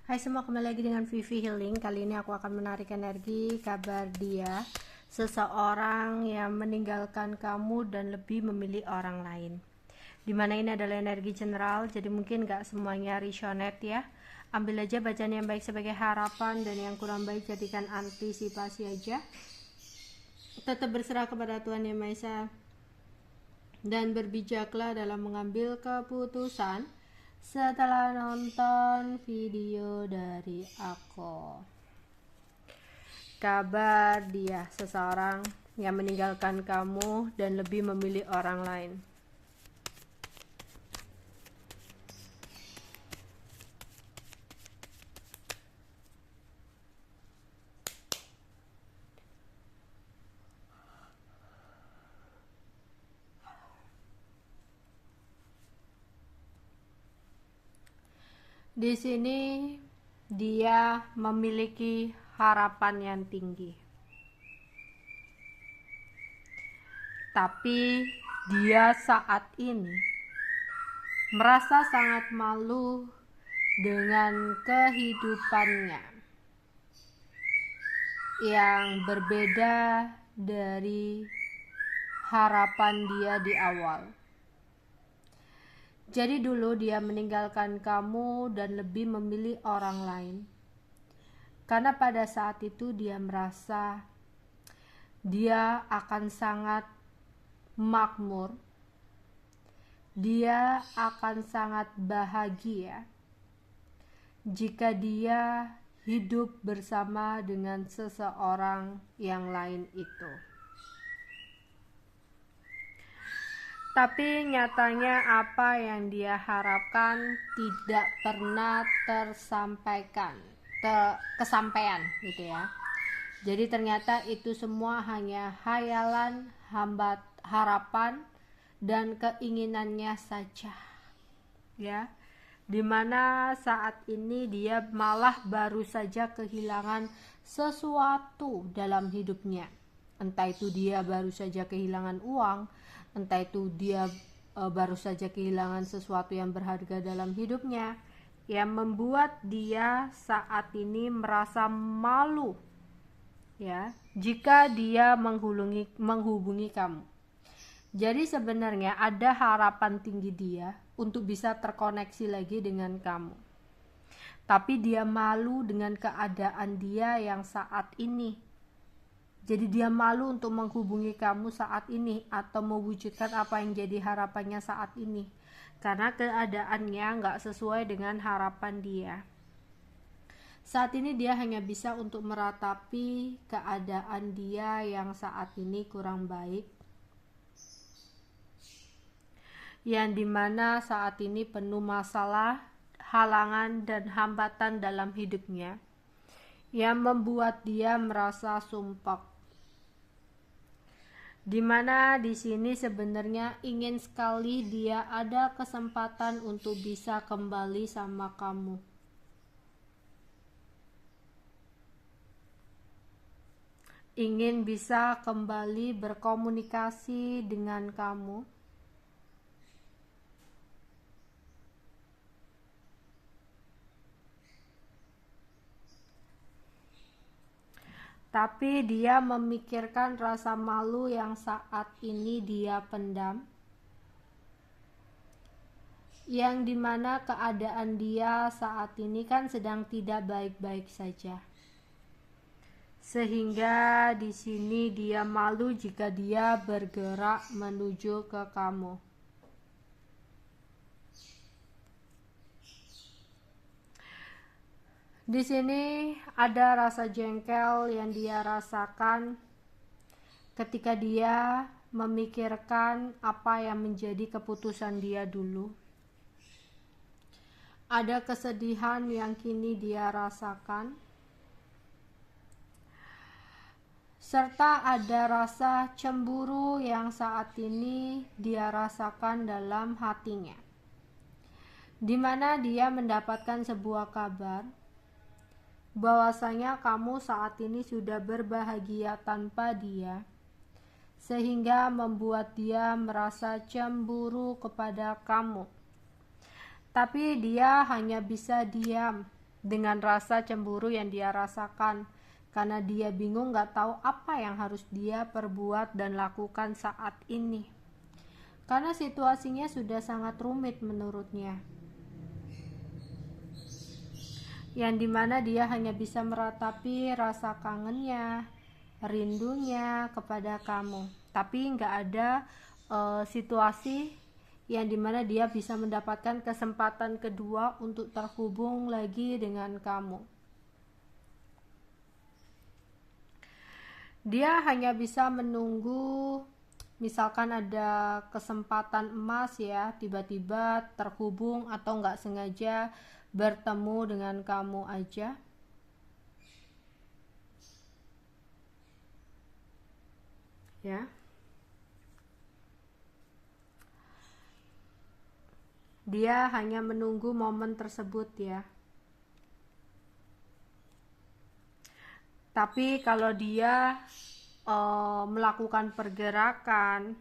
Hai semua, kembali lagi dengan Vivi Healing. Kali ini aku akan menarik energi kabar dia. Seseorang yang meninggalkan kamu dan lebih memilih orang lain. Dimana ini adalah energi general, jadi mungkin gak semuanya resonate ya. Ambil aja bacaan yang baik sebagai harapan, dan yang kurang baik jadikan antisipasi aja. Tetap berserah kepada Tuhan Yang Maha Esa dan berbijaklah dalam mengambil keputusan setelah nonton video dari aku. Kabar dia, seseorang yang meninggalkan kamu dan lebih memilih orang lain. Di sini dia memiliki harapan yang tinggi. Tapi dia saat ini merasa sangat malu dengan kehidupannya yang berbeda dari harapan dia di awal. Jadi dulu dia meninggalkan kamu dan lebih memilih orang lain. Karena pada saat itu dia merasa dia akan sangat makmur. Dia akan sangat bahagia jika dia hidup bersama dengan seseorang yang lain itu. Tapi nyatanya apa yang dia harapkan tidak pernah kesampaian gitu ya. Jadi ternyata itu semua hanya hayalan, harapan dan keinginannya saja. Ya. Dimana saat ini dia malah baru saja kehilangan sesuatu dalam hidupnya. Entah itu dia baru saja kehilangan uang, entah itu dia baru saja kehilangan sesuatu yang berharga dalam hidupnya, yang membuat dia saat ini merasa malu ya jika dia menghubungi kamu. Jadi sebenarnya ada harapan tinggi dia untuk bisa terkoneksi lagi dengan kamu. Tapi dia malu dengan keadaan dia yang saat ini. Jadi dia malu untuk menghubungi kamu saat ini atau mewujudkan apa yang jadi harapannya saat ini. Karena keadaannya nggak sesuai dengan harapan dia. Saat ini dia hanya bisa untuk meratapi keadaan dia yang saat ini kurang baik. Yang dimana saat ini penuh masalah, halangan dan hambatan dalam hidupnya. Yang membuat dia merasa sumpah. Dimana di sini sebenarnya ingin sekali dia ada kesempatan untuk bisa kembali sama kamu. Ingin bisa kembali berkomunikasi dengan kamu. Tapi dia memikirkan rasa malu yang saat ini dia pendam. Yang dimana keadaan dia saat ini kan sedang tidak baik-baik saja. Sehingga di sini dia malu jika dia bergerak menuju ke kamu. Di sini ada rasa jengkel yang dia rasakan ketika dia memikirkan apa yang menjadi keputusan dia dulu. Ada kesedihan yang kini dia rasakan. Serta ada rasa cemburu yang saat ini dia rasakan dalam hatinya. Di mana dia mendapatkan sebuah kabar bahwasanya kamu saat ini sudah berbahagia tanpa dia, sehingga membuat dia merasa cemburu kepada kamu. Tapi dia hanya bisa diam dengan rasa cemburu yang dia rasakan, karena dia bingung gak tahu apa yang harus dia perbuat dan lakukan saat ini. Karena situasinya sudah sangat rumit menurutnya. Yang dimana dia hanya bisa meratapi rasa kangennya, rindunya kepada kamu. Tapi gak ada situasi yang dimana dia bisa mendapatkan kesempatan kedua untuk terhubung lagi dengan kamu. Dia hanya bisa menunggu, misalkan ada kesempatan emas ya, tiba-tiba terhubung atau nggak sengaja bertemu dengan kamu aja. Ya. Dia hanya menunggu momen tersebut ya. Tapi kalau dia melakukan pergerakan,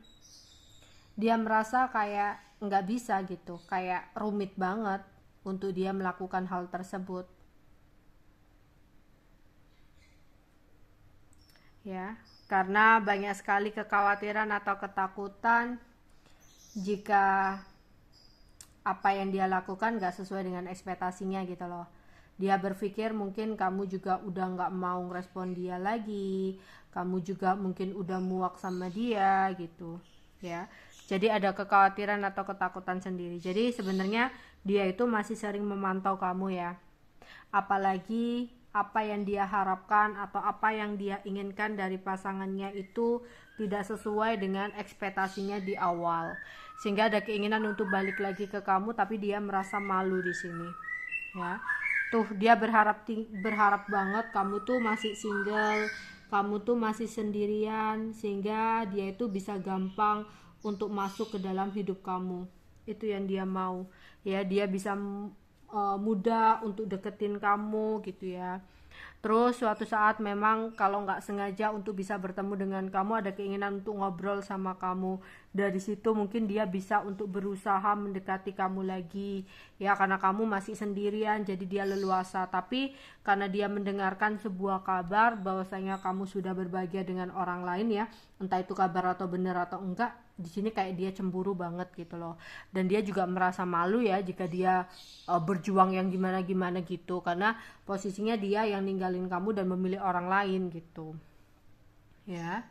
dia merasa kayak nggak bisa gitu, kayak rumit banget untuk dia melakukan hal tersebut. Ya, karena banyak sekali kekhawatiran atau ketakutan jika apa yang dia lakukan nggak sesuai dengan ekspektasinya gitu loh. Dia berpikir mungkin kamu juga udah nggak mau ngerespon dia lagi, kamu juga mungkin udah muak sama dia gitu ya. Jadi ada kekhawatiran atau ketakutan sendiri. Jadi sebenarnya dia itu masih sering memantau kamu ya. Apalagi apa yang dia harapkan atau apa yang dia inginkan dari pasangannya itu tidak sesuai dengan ekspektasinya di awal, sehingga ada keinginan untuk balik lagi ke kamu, tapi dia merasa malu di sini ya. Tuh dia berharap banget kamu tuh masih single, kamu tuh masih sendirian, sehingga dia itu bisa gampang untuk masuk ke dalam hidup kamu. Itu yang dia mau ya, dia bisa mudah untuk deketin kamu gitu ya. Terus suatu saat memang kalau nggak sengaja untuk bisa bertemu dengan kamu, ada keinginan untuk ngobrol sama kamu. Dari situ mungkin dia bisa untuk berusaha mendekati kamu lagi ya, karena kamu masih sendirian jadi dia leluasa. Tapi karena dia mendengarkan sebuah kabar bahwasanya kamu sudah berbahagia dengan orang lain ya, entah itu kabar atau benar atau enggak, di sini kayak dia cemburu banget gitu loh. Dan dia juga merasa malu ya jika dia berjuang yang gimana-gimana gitu, karena posisinya dia yang ninggalin kamu dan memilih orang lain gitu ya.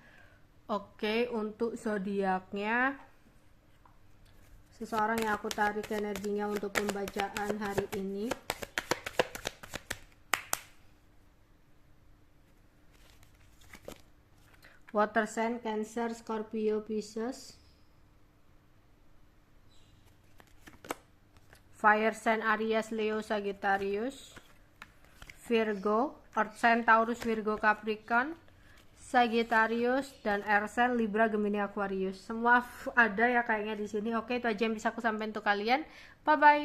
Oke, untuk zodiaknya, seseorang yang aku tarik energinya untuk pembacaan hari ini. Water sign Cancer, Scorpio, Pisces. Fire sign Aries, Leo, Sagittarius. Virgo, Earth sign Taurus, Virgo, Capricorn, Sagittarius, dan Air sign Libra, Gemini, Aquarius. Semua ada ya kayaknya di sini. Oke, itu aja yang bisa aku sampaikan untuk kalian. Bye bye.